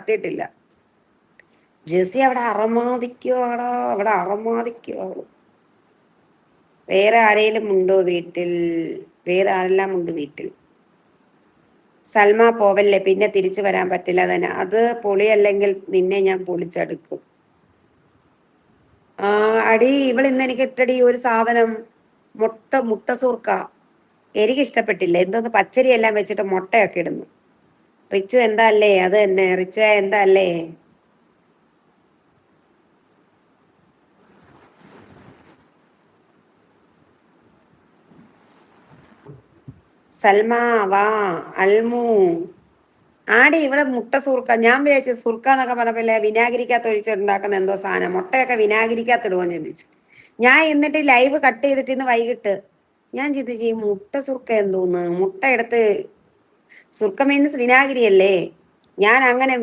നടത്തിയിട്ടില്ല. ജെസ്സി അവിടെ അറമാദിക്കുവാടാ, അവിടെ അറമാദിക്കുവാ. വേറെ ആരെങ്കിലും ഉണ്ടോ വീട്ടിൽ? വേറെ ആരെല്ലാം ഉണ്ട് വീട്ടിൽ? സൽമ പോവല്ലേ, പിന്നെ തിരിച്ചു വരാൻ പറ്റില്ല തന്നെ. അത് പൊളിയല്ലെങ്കിൽ നിന്നെ ഞാൻ പൊളിച്ചെടുക്കും. അടി ഇന്ന് എനിക്ക് ഇട്ടടി ഒരു സാധനം, മുട്ട സൂർക്ക. എനിക്ക് ഇഷ്ടപ്പെട്ടില്ല. എന്തോന്ന് പച്ചരി എല്ലാം വെച്ചിട്ട് മുട്ടയൊക്കെ ഇടുന്നു. റിച്ചു എന്താ അല്ലേ? അത് തന്നെ റിച്ചു എന്താ അല്ലേ? സൽമ വാ. അൽമു ആടി ഇവിടെ മുട്ട സുർക്ക. ഞാൻ വിചാരിച്ചു സുർക്ക എന്നൊക്കെ പറഞ്ഞപ്പോലെ വിനാഗിരിക്കകത്ത് ഒഴിച്ചുണ്ടാക്കുന്ന എന്തോ സാധനം. മുട്ടയൊക്കെ വിനാഗിരിക്കകത്ത് ഇടുവോന്ന് ചിന്തിച്ചു ഞാൻ. എന്നിട്ട് ലൈവ് കട്ട് ചെയ്തിട്ട് ഇന്ന് വൈകിട്ട് ഞാൻ ചിന്തിച്ചു ഈ മുട്ട സുർക്ക എന്തോന്ന്. മുട്ട എടുത്ത് സുർക്ക മീൻസ് വിനാഗിരി അല്ലേ? ഞാൻ അങ്ങനെ